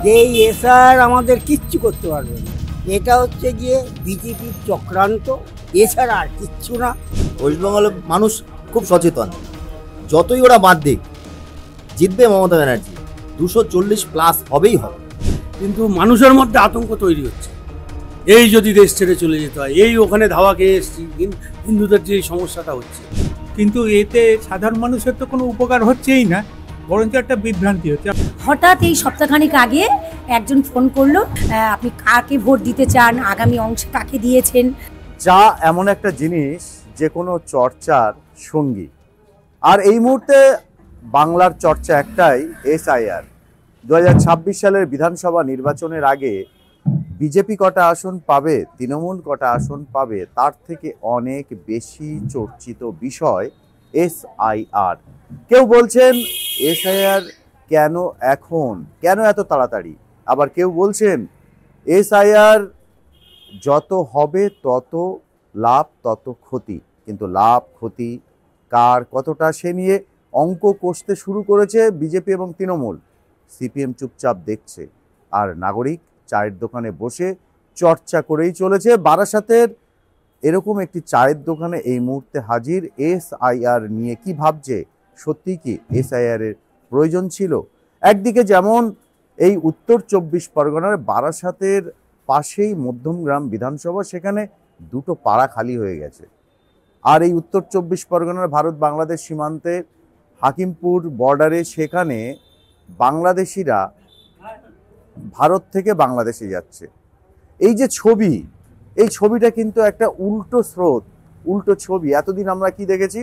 যে এসআর আমাদের কিচ্ছু করতে পারবে না, এটা হচ্ছে গিয়ে বিজেপির চক্রান্ত, এছাড়া আর কিচ্ছু না। ওয়েস্টবেঙ্গলের মানুষ খুব সচেতন, যতই ওরা বাদ দিক জিতবে মমতা ব্যানার্জি, 240+ হবেই হবে। কিন্তু মানুষের মধ্যে আতঙ্ক তৈরি হচ্ছে, এই যদি দেশ ছেড়ে চলে যেতে হয়, এই ওখানে ধাওয়া খেয়ে এসছি, হিন্দুদের যে সমস্যাটা হচ্ছে। কিন্তু এতে সাধারণ মানুষের তো কোনো উপকার হচ্ছেই না, বরঞ্চ একটা বিভ্রান্তি হচ্ছে। হঠাৎ এই সপ্তাহখানেক আগে একজন ফোন করলো, আপনি কাকে ভোট দিতে চান, আগামী অংশে কাকে দিয়েছেন। যা এমন একটা জিনিস যে কোনো চর্চার সঙ্গী। আর এই মুহূর্তে বাংলার চর্চা একটাই, এসআইআর। 2026 সালের বিধানসভা নির্বাচনের আগে বিজেপি কটা আসন পাবে, তৃণমূল কটা আসন পাবে, তার থেকে অনেক বেশি চর্চিত বিষয় এসআইআর। কেউ বলছেন এসআইআর কেন এখন, কেন এত তাড়াতাড়ি, আবার কেউ বলছেন এসআইআর যত হবে তত লাভ তত ক্ষতি। কিন্তু লাভ ক্ষতি কার কতটা সে নিয়ে অঙ্ক কষতে শুরু করেছে বিজেপি এবং তৃণমূল। সিপিএম চুপচাপ দেখছে, আর নাগরিক চায়ের দোকানে বসে চর্চা করেই চলেছে। বারাসাতের এরকম একটি চায়ের দোকানে এই মুহূর্তে হাজির এসআইআর নিয়ে। কি ভাবছে, সত্যি কি এসআইআর এর প্রয়োজন ছিল? একদিকে যেমন এই উত্তর 24 পরগনার বারাসাতের পাশেই মধ্যমগ্রাম বিধানসভা, সেখানে দুটো পাড়া খালি হয়ে গেছে। আর এই উত্তর 24 পরগনার ভারত বাংলাদেশ সীমান্তে হাকিমপুর বর্ডারে, সেখানে বাংলাদেশিরা ভারত থেকে বাংলাদেশে যাচ্ছে। এই যে ছবি, এই ছবিটা কিন্তু একটা উল্টো স্রোত, উল্টো ছবি। এতদিন আমরা কি দেখেছি,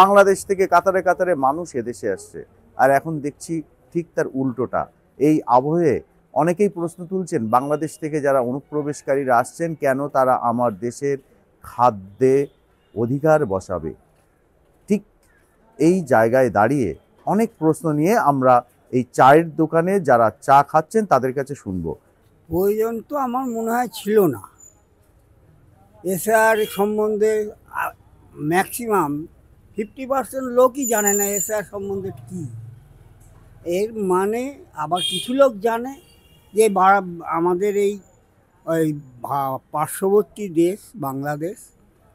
বাংলাদেশ থেকে কাতারে কাতারে মানুষ এদেশে আসছে, আর এখন দেখছি ঠিক তার উল্টোটা। এই আবহে অনেকেই প্রশ্ন তুলছেন, বাংলাদেশ থেকে যারা অনুপ্রবেশকারীরা আসছেন, কেন তারা আমার দেশের খাদ্যে অধিকার বসাবে? ঠিক এই জায়গায় দাঁড়িয়ে অনেক প্রশ্ন নিয়ে আমরা এই চায়ের দোকানে যারা চা খাচ্ছেন তাদের কাছে শুনবো। প্রয়োজন তো আমার মনে হয় ছিল না। এসআর সম্বন্ধে ম্যাক্সিমাম 50% লোকই জানে না এসআর সম্বন্ধে কী। এর মানে আবার কিছু লোক জানে যে আমাদের এই পার্শ্ববর্তী দেশ বাংলাদেশ,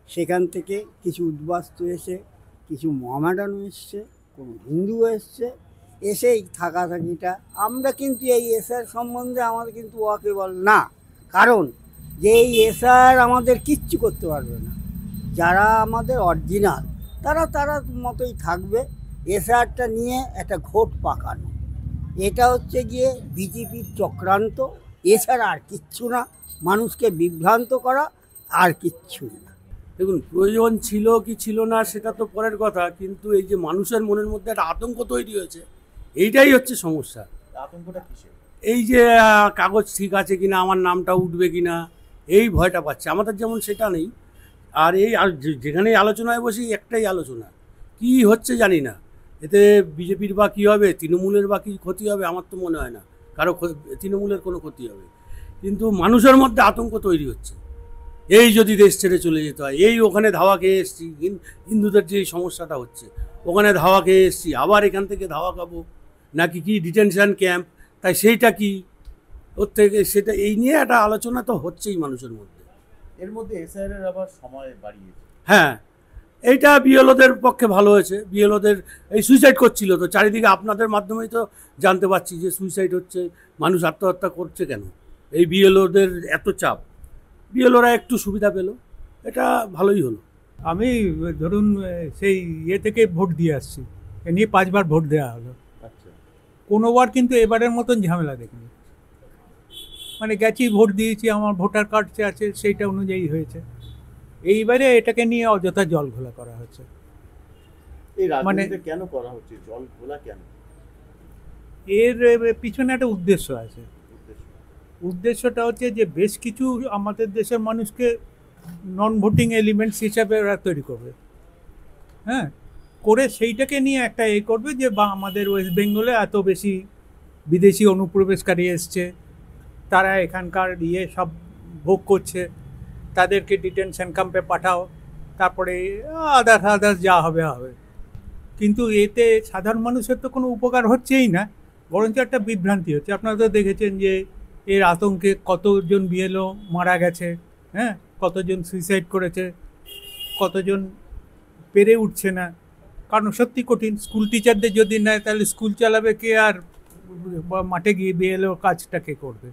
সেখান থেকে কিছু উদ্বাস্তু এসে, কিছু মোহামেডানও এসছে, কোনো হিন্দুও এসছে, এসেই থাকাথাকিটা। আমরা কিন্তু এই এসআর সম্বন্ধে আমাদের কিন্তু ওয়াকিবল না, কারণ যে এই এসআর আমাদের কিচ্ছু করতে পারবে না। যারা আমাদের অরিজিনাল তারা মতোই থাকবে। এসআরটা নিয়ে একটা ঘোট পাকানো, এটা হচ্ছে গিয়ে বিজেপির চক্রান্ত, এছাড়া আর কিচ্ছু না। মানুষকে বিভ্রান্ত করা, আর কিচ্ছু না। দেখুন, প্রয়োজন ছিল কি ছিল না সেটা তো পরের কথা, কিন্তু এই যে মানুষের মনের মধ্যে একটা আতঙ্ক তৈরি হয়েছে, এইটাই হচ্ছে সমস্যা। আতঙ্কটা কিসের? এই যে কাগজ ঠিক আছে কিনা, আমার নামটা উঠবে কিনা, এই ভয়টা পাচ্ছে। আমাদের যেমন সেটা নেই। আর এই যেখানেই আলোচনায় বসি একটাই আলোচনা, কি হচ্ছে জানি না। এতে বিজেপির বা কী হবে, তৃণমূলের বা কী ক্ষতি হবে, আমার তো মনে হয় না কারো তৃণমূলের কোনো ক্ষতি হবে। কিন্তু মানুষের মধ্যে আতঙ্ক তৈরি হচ্ছে, এই যদি দেশ ছেড়ে চলে যেতে হয়, এই ওখানে ধাওয়া খেয়ে এসছি, হিন্দুদের যে সমস্যাটা হচ্ছে, ওখানে ধাওয়া খেয়ে এসছি, আবার এখান থেকে ধাওয়া খাবো নাকি কি ডিটেনশন ক্যাম্প, তাই সেইটা কি ওর থেকে সেটা, এই নিয়ে একটা আলোচনা তো হচ্ছেই মানুষের মধ্যে। এর মধ্যে এসআইআর এর আবার সময় বাড়িয়েছে। হ্যাঁ, এইটা বিএলওদের পক্ষে ভালো হয়েছে। বিএলওদের এই সুইসাইড করছিল তো চারিদিকে, আপনাদের মাধ্যমেই তো জানতে পারছি যে সুইসাইড হচ্ছে, মানুষ আত্মহত্যা করছে কেন। এই বিএলওদের এত চাপ, বিএলওরা একটু সুবিধা পেল, এটা ভালোই হলো। আমি ধরুন সেই থেকে ভোট দিয়ে আসছি, এ নিয়ে 5 বার ভোট দেওয়া হলো। আচ্ছা, কোনোবার কিন্তু এবারের মতন ঝামেলা দেখিনি। মানে গেছি, ভোট দিয়েছি, আমার ভোটার কার্ড আছে, সেইটা অনুযায়ী হয়েছে। এইবারে এটাকে নিয়ে অযথা জল ঘোলা করা হচ্ছে। এই রাজনীতিতে কেন করা হচ্ছে জল ঘোলা কেন? এর পিছনে একটা উদ্দেশ্য আছে। উদ্দেশ্যটা হচ্ছে যে বেশ কিছু আমাদের দেশের মানুষকে নন ভোটিং এলিমেন্টস হিসাবে ওরা তৈরি করবে, হ্যাঁ, করে সেইটাকে নিয়ে একটা করবে যে বা আমাদের ওয়েস্ট বেঙ্গলে এত বেশি বিদেশি অনুপ্রবেশকারী এসছে, তারা এখানকার সব ভোগ করছে, তাদেরকে ডিটেনশন ক্যাম্পে পাঠাও, তারপরে আদার্স যা হবে হবে। কিন্তু এতে সাধারণ মানুষের তো কোনো উপকার হচ্ছেই না, বরঞ্চ একটা বিভ্রান্তি হচ্ছে। আপনারা তো দেখেছেন যে এর আতঙ্কে কতজন বিএলও মারা গেছে, হ্যাঁ, কতজন সুইসাইড করেছে, কতজন পেরে উঠছে না। কারণ সত্যি কঠিন, স্কুল টিচারদের যদি নেয় তাহলে স্কুল চালাবে কে, আর মাঠে গিয়ে বিএলও কাজটা কে করবে?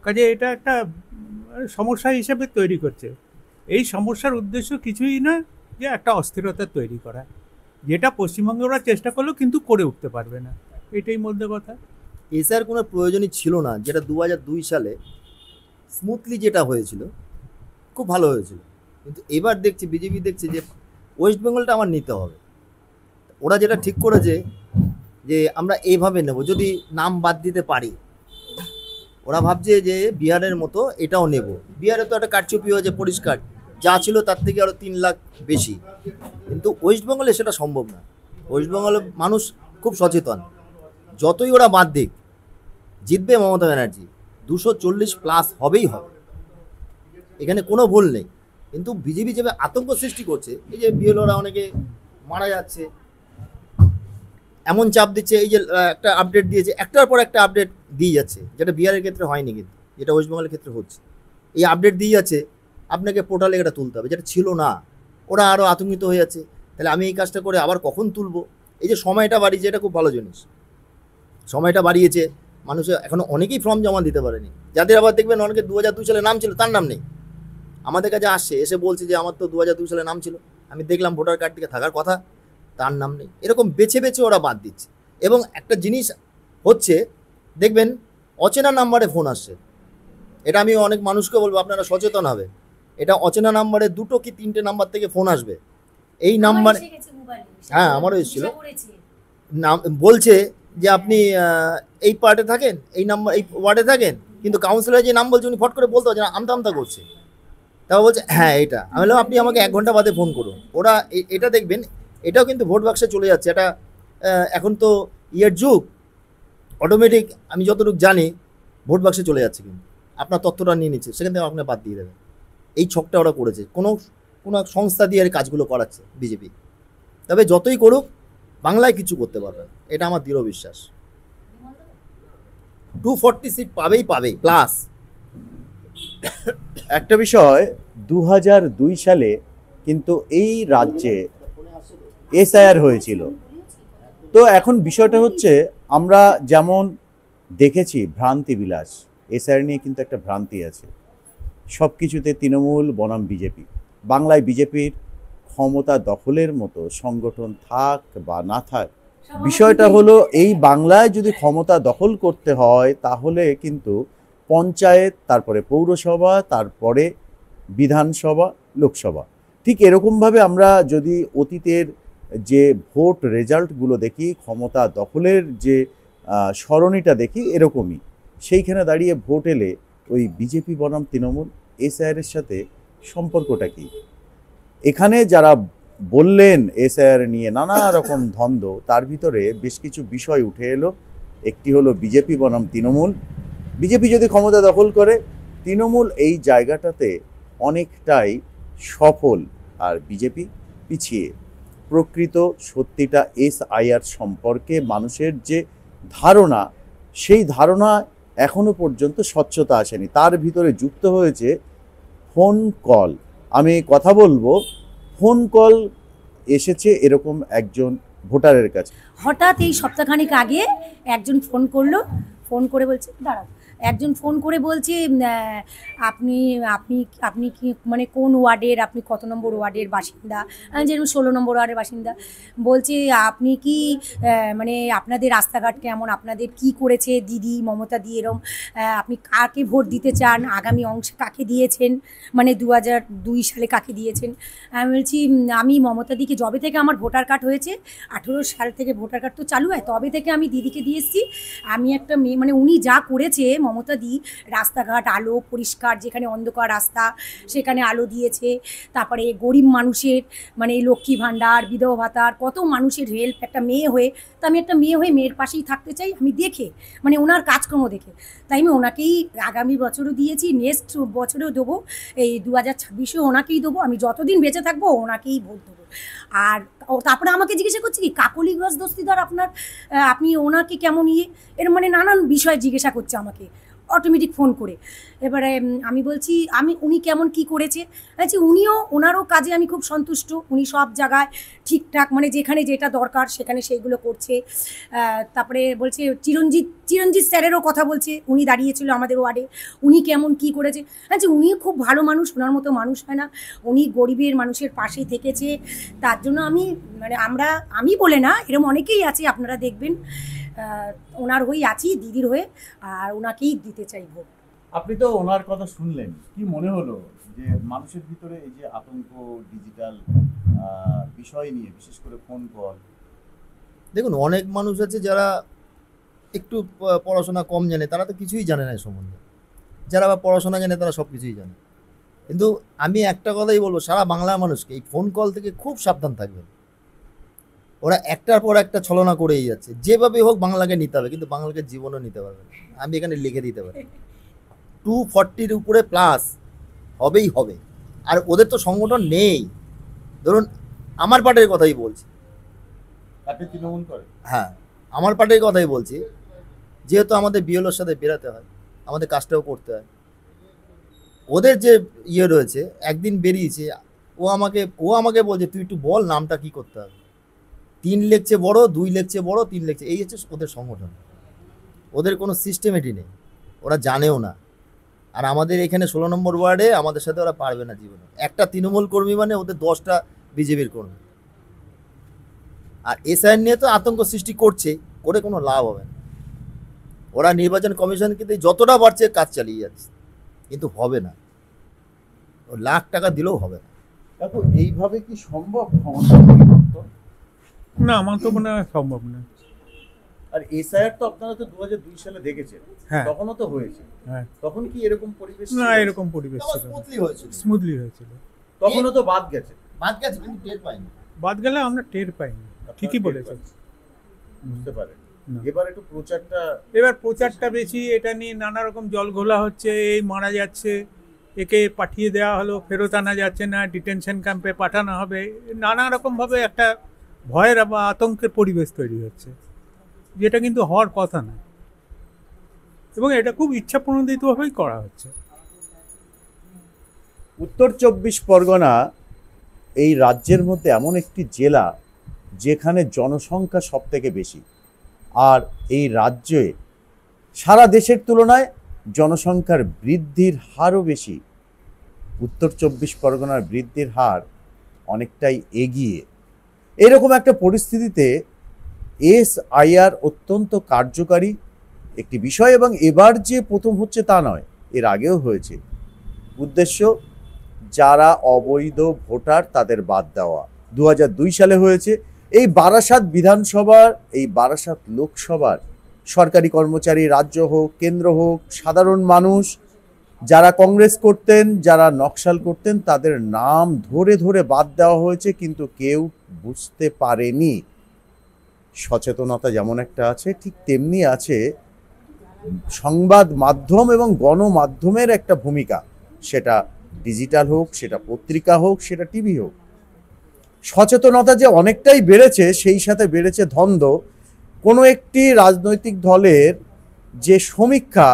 কাজে এটা একটা সমস্যা হিসেবে তৈরি করছে। এই সমস্যার উদ্দেশ্য কিছুই না যে একটা অস্থিরতা তৈরি করা, যেটা পশ্চিমবঙ্গে ওরা চেষ্টা করলেও কিন্তু করে উঠতে পারবে না, এটাই মধ্যে কথা। এসআইআর কোনো প্রয়োজনই ছিল না, যেটা 2002 সালে স্মুথলি যেটা হয়েছিল, খুব ভালো হয়েছিল। কিন্তু এবার দেখছি বিজেপি দেখছে যে ওয়েস্ট বেঙ্গলটা আমার নিতে হবে। ওরা যেটা ঠিক করেছে যে আমরা এইভাবে নেব, যদি নাম বাদ দিতে পারি। ওরা ভাবছে যে বিহারের মতো এটাও নেব। বিহারে তো একটা কারচুপি হয়েছে পরিষ্কার, যা ছিল তার থেকে আরও 3 লাখ বেশি। কিন্তু ওয়েস্ট বেঙ্গলে সেটা সম্ভব না। ওয়েস্ট বেঙ্গলের মানুষ খুব সচেতন। যতই ওরা বাদ দিক, জিতবে মমতা ব্যানার্জি, 240+ হবেই হবে, এখানে কোনো ভুল নেই। কিন্তু বিজেপি যেভাবে আতঙ্ক সৃষ্টি করছে, এই যে বিএলওরা অনেকে মারা যাচ্ছে, এমন চাপ দিচ্ছে, এই যে একটা আপডেট দিয়েছে, একটার পর একটা আপডেট দিয়ে যাচ্ছে, যেটা বিহারের ক্ষেত্রে হয়নি, কিন্তু যেটা ওয়েস্ট বেঙ্গলের ক্ষেত্রে হচ্ছে। এই আপডেট দিয়ে যাচ্ছে, আপনাকে পোর্টালে এটা তুলতে হবে, যেটা ছিল না। ওরা আরও আতঙ্কিত হয়ে যাচ্ছে, তাহলে আমি এই কাজটা করে আবার কখন তুলবো? এই যে সময়টা বাড়িয়েছে, এটা খুব ভালো জিনিস। সময়টা বাড়িয়েছে, মানুষের এখনও অনেকেই ফর্ম জমা দিতে পারেনি। যাদের আবার দেখবেন অনেকে 2002 সালে নাম ছিল, তার নাম নেই, আমাদের কাছে আসছে, এসে বলছে যে আমার তো 2002 সালে নাম ছিল, আমি দেখলাম ভোটার কার্ড থেকে থাকার কথা, তার নাম নেই। এরকম বেছে বেছে ওরা বাদ দিচ্ছে। এবং একটা জিনিস হচ্ছে, দেখবেন অচেনা নাম্বারে ফোন আসছে। এটা আমি অনেক মানুষকে বলবো, আপনারা সচেতন হবে। এটা অচেনা নাম্বারে 2 কি 3টে নাম্বার থেকে ফোন আসবে। এই নাম্বার, হ্যাঁ আমারও এসেছিল, নাম বলছে যে আপনি এই পার্টে থাকেন, এই নাম্বার এই ওয়ার্ডে থাকেন, কিন্তু কাউন্সিলর যে নাম বলছে উনি ফট করে বলতে পারছে না, আমতা আমতা করছে। তাও বলছে হ্যাঁ এটা। আমি বললাম আপনি আমাকে 1 ঘন্টা বাদে ফোন করুন। ওরা এটা দেখবেন, এটাও কিন্তু ভোট বাক্সে চলে যাচ্ছে। এটা এখন তো ইয়ের যুগ, অটোমেটিক আমি যতটুকু জানি ভোট বাক্সে চলে যাচ্ছে, কিন্তু আপনার তথ্যটা নিয়ে নিচ্ছে, সেখান থেকে আপনার বাদ দিয়ে দেবে। এই ছকটা ওরা করেছে, কোনো সংস্থা দিয়ে কাজগুলো করাচ্ছে বিজেপি। তবে যতই করুক, বাংলায় কিছু করতে পারবে না, এটা আমার দৃঢ় বিশ্বাস। 240 সিট পাবেই প্লাস। একটা বিষয়, 2002 সালে কিন্তু এই রাজ্যে এসআইআর হয়েছিল। তো এখন বিষয়টা হচ্ছে, আমরা যেমন দেখেছি ভ্রান্তি বিলাস, এসআইআর নিয়ে কিন্তু একটা ভ্রান্তি আছে। সব কিছুতে তৃণমূল বনাম বিজেপি। বাংলায় বিজেপির ক্ষমতা দখলের মতো সংগঠন থাক বা না থাক, বিষয়টা হলো এই বাংলায় যদি ক্ষমতা দখল করতে হয় তাহলে কিন্তু পঞ্চায়েত, তারপরে পৌরসভা, তারপরে বিধানসভা, লোকসভা। ঠিক এরকমভাবে আমরা যদি অতীতের যে ভোট রেজাল্টগুলো দেখি, ক্ষমতা দখলের যে সরণিটা দেখি, এরকমই। সেইখানে দাঁড়িয়ে ভোট এলে ওই বিজেপি বনাম তৃণমূল এসআইআরের সাথে সম্পর্কটা কী? এখানে যারা বললেন এসআইআর নিয়ে নানা রকম ধন্দ, তার ভিতরে বেশ কিছু বিষয় উঠে এলো। একটি হলো বিজেপি বনাম তৃণমূল। বিজেপি যদি ক্ষমতা দখল করে, তৃণমূল এই জায়গাটাতে অনেকটাই সফল, আর বিজেপি পিছিয়ে। প্রকৃত সত্যিটা এসআইআর সম্পর্কে মানুষের যে ধারণা, সেই ধারণা এখনো পর্যন্ত স্বচ্ছতা আসেনি। তার ভিতরে যুক্ত হয়েছে ফোন কল। আমি কথা বলবো, ফোন কল এসেছে এরকম একজন ভোটারের কাছে। হঠাৎ এই সপ্তাহখানেক আগে একজন ফোন করলো, ফোন করে বলছে, দাঁড়াও, একজন ফোন করে বলছে আপনি আপনি আপনি কি মানে কোন ওয়ার্ডের, আপনি কত নম্বর ওয়ার্ডের বাসিন্দা? যেরকম 16 নম্বর ওয়ার্ডের বাসিন্দা। বলছে আপনি কি মানে আপনাদের রাস্তাঘাট কেমন, আপনাদের কি করেছে দিদি মমতা দি, এরম আপনি কাকে ভোট দিতে চান, আগামী অংশে কাকে দিয়েছেন, মানে 2002 সালে কাকে দিয়েছেন? আমি বলছি আমি মমতা দিকে, যবে থেকে আমার ভোটার কার্ড হয়েছে, 18 সাল থেকে ভোটার কার্ড তো চালু হয়, তবে থেকে আমি দিদিকে দিয়ে এসেছি। আমি একটা মেয়ে, মানে উনি যা করেছে মমতা দি, রাস্তাঘাট আলো পরিষ্কার, যেখানে অন্ধকার রাস্তা সেখানে আলো দিয়েছে। তারপরে গরিব মানুষের মানে লক্ষ্মী ভাণ্ডার, বিধবা ভাতার, কত মানুষের হেল্প। একটা মেয়ে হয়ে, তো আমি একটা মেয়ে হয়ে মেয়ের পাশেই থাকতে চাই, আমি দেখে, মানে ওনার কাজকর্ম দেখে। তাই আমি ওনাকেই আগামী বছরও দিয়েছি, নেক্সট বছরেও দেবো, এই 2026-এও ওনাকেই দেবো। আমি যতদিন বেঁচে থাকবো ওনাকেই ভোট দেবো। আর তারপরে আমাকে জিজ্ঞাসা করছে কি কাকলি ঘোষ দস্তিদার আপনার আপনি ওনাকে কেমন এর মানে নানান বিষয় জিজ্ঞাসা করছে আমাকে অটোমেটিক ফোন করে। এবারে আমি বলছি উনি কেমন কি করেছে, বলছি ওনারও কাজে আমি খুব সন্তুষ্ট, উনি সব জায়গায় ঠিকঠাক মানে যেখানে যেটা দরকার সেখানে সেইগুলো করছে। তারপরে বলছে চিরঞ্জিত স্যারেরও কথা বলছে, উনি দাঁড়িয়েছিল আমাদের ওয়ার্ডে, উনি কেমন কি করেছে। আচ্ছা উনিও খুব ভালো মানুষ, ওনার মতো মানুষ হয় না, উনি গরিবের মানুষের পাশেই থেকেছে। তার জন্য আমি বলে না, এরকম অনেকেই আছে আপনারা দেখবেন, ওনার হয়েই আছি, দিদির হয়ে, আর ওনাকেই দিতে চাইব। আপনি তো ওনার কথা শুনলেন, কি মনে হলো যে মানুষের ভিতরে এই যে আতঙ্ক, ডিজিটাল বিষয় নিয়ে, বিশেষ করে ফোন কল? দেখুন, অনেক মানুষ আছে যারা একটু পড়াশোনা কম জানে, তারা তো কিছুই জানে না এই সম্বন্ধে। যারা বা পড়াশোনা জানে তারা সব কিছুই জানে। কিন্তু আমি একটা কথাই বলবো, সারা বাংলার মানুষকে এই ফোন কল থেকে খুব সাবধান থাকবেন। ওরা একটার পর একটা ছলনা করেই যাচ্ছে, যেভাবে হোক বাংলাকে নিতে হবে, কিন্তু বাংলাকে জীবনও নিতে পারবে না। আমি এখানে লিখে দিতে পারি 240-র উপরে প্লাস হবেই হবে। আর ওদের তো সংগঠন নেই। ধরুন আমার পার্টির কথাই বলছি, আপনি তৃণমূল করেন? হ্যাঁ, আমার পার্টির কথাই বলছি। যেহেতু আমাদের বিএলওর সাথে বেরাতে হয়, আমাদের কাজটাও করতে হয়। ওদের যে রয়েছে, একদিন বেরিয়েছে, ও আমাকে বলছে তুই একটু বল নামটা কি করতে হবে। 3 লিখছে বড়, 2 লিখছে বড়, 3 লিখছে, এই হচ্ছে ওদের সংগঠন। ওদের কোনো সিস্টেমেটিক নেই, ওরা জানেও না। আর আমাদের এখানে 16 নম্বর ওয়ার্ডে আমাদের সাথে ওরা পারবে না জীবনে। একটা তৃণমূল কর্মী মানে ওদের 10টা বিজেপির কর্মী। আর এসআইআর নিয়ে তো আতঙ্ক সৃষ্টি করে কোনো লাভ হবে না। ওরা নির্বাচন কমিশন কিন্তু যতটা বাড়ছে কাজ চালিয়ে যাচ্ছে, কিন্তু হবে না। ও লাখ টাকা দিলেও হবে না। দেখো, এইভাবে কি সম্ভব ক্ষমতা পরিবর্তন? না, আমার তো মনে হয় সম্ভব না। আর এসআইআর তো আপনারা তো 2002 সালে দেখেছেন, হ্যাঁ তখনও তো হয়েছে। হ্যাঁ, তখন কি এরকম পরিবেশ না ছিল? এরকম পরিবেশ ছিল না, স্মুথলি হয়েছিল, স্মুথলি হয়েছিল। তখনও তো বাদ গেছে। বাদ গেছে কিন্তু টের পাইনি। বাদ গেলে আমরা টের পাইনি, ঠিকই বলেছেন। বুঝতে পারেন। না। এবার একটু প্রচারটা, এবার প্রচারটা বেশি, এটা নিয়ে নানা রকম জল ঘোলা হচ্ছে, এই মারা যাচ্ছে, একে পাঠিয়ে দেওয়া হলো, ফেরত আনা যাচ্ছে না, ডিটেনশন ক্যাম্পে পাঠানো হবে, নানা রকমভাবে একটা ভয়ের বা আতঙ্কের পরিবেশ তৈরি হচ্ছে, যেটা কিন্তু হওয়ার কথা না। এবং এটা খুব ইচ্ছাপ্রণোদিতভাবেই করা হচ্ছে। উত্তর 24 পরগনা এই রাজ্যের মধ্যে এমন একটি জেলা যেখানে জনসংখ্যা সব থেকে বেশি। আর এই রাজ্যে সারা দেশের তুলনায় জনসংখ্যার বৃদ্ধির হারও বেশি। উত্তর 24 পরগনার বৃদ্ধির হার অনেকটাই এগিয়ে। এরকম একটা পরিস্থিতিতে এসআইআর অত্যন্ত কার্যকারী একটি বিষয়, এবং এবার যে প্রথম হচ্ছে তা নয়, এর আগেও হয়েছে। উদ্দেশ্য যারা অবৈধ ভোটার তাদের বাদ দেওয়া। 2002 সালে হয়েছে। এই বারাসাত বিধানসভার, এই বারাসাত লোকসভার সরকারি কর্মচারী, রাজ্য হোক কেন্দ্র হোক, সাধারণ মানুষ যারা কংগ্রেস করতেন, যারা নকশাল করতেন, তাদের নাম ধরে ধরে বাদ দেওয়া হয়েছে, কিন্তু কেউ বুঝতে পারেনি। সচেতনতা যেমন একটা আছে, ঠিক তেমনি আছে সংবাদ মাধ্যম এবং গণমাধ্যমের একটা ভূমিকা। সেটা ডিজিটাল হোক, সেটা পত্রিকা হোক, সেটা টিভি হোক। সচেতনতা যে অনেকটাই বেড়েছে, সেই সাথে বেড়েছে ধন্দ। কোনো একটি রাজনৈতিক দলের যে সমীক্ষা,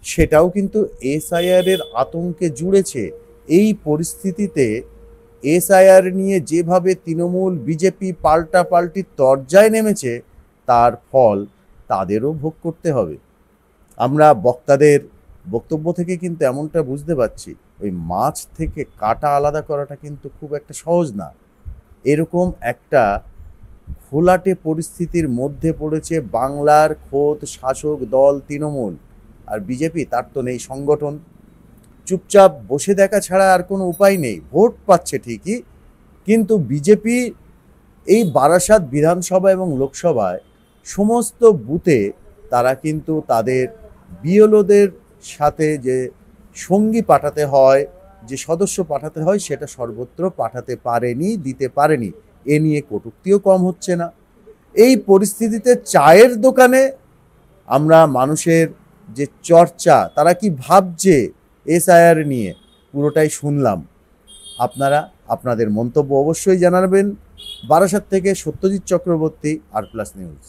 সেটাও কিন্তু এসআইআর এর আতঙ্কে জুড়েছে। এই পরিস্থিতিতে এসআইআর নিয়ে যেভাবে তৃণমূল বিজেপি পাল্টাপাল্টি তরজায় নেমেছে, তার ফল তাদেরও ভোগ করতে হবে। আমরা বক্তাদের বক্তব্য থেকে কিন্তু এমনটা বুঝতে পারছি, ওই মাছ থেকে কাঁটা আলাদা করাটা কিন্তু খুব একটা সহজ না। এরকম একটা ঘোলাটে পরিস্থিতির মধ্যে পড়েছে বাংলার খোদ শাসক দল তৃণমূল। আর বিজেপি, তার তো নেই সংগঠন। চুপচাপ বসে দেখা ছাড়া আর কোনো উপায় নেই। ভোট পাচ্ছে ঠিকই, কিন্তু বিজেপি এই বারাসাত বিধানসভা এবং লোকসভায় সমস্ত বুথে তারা কিন্তু তাদের বিএলওদের সাথে যে সঙ্গী পাঠাতে হয়, যে সদস্য পাঠাতে হয়, সেটা সর্বত্র পাঠাতে পারেনি, দিতে পারেনি। এ নিয়ে কটূক্তিও কম হচ্ছে না। এই পরিস্থিতিতে চায়ের দোকানে আমরা মানুষের যে চর্চা, তারা কি ভাবছে এসআইআর নিয়ে, পুরোটাই শুনলাম। আপনারা আপনাদের মন্তব্য অবশ্যই জানাবেন। বারাসাত থেকে সত্যজিৎ চক্রবর্তী, আর প্লাস নিউজ।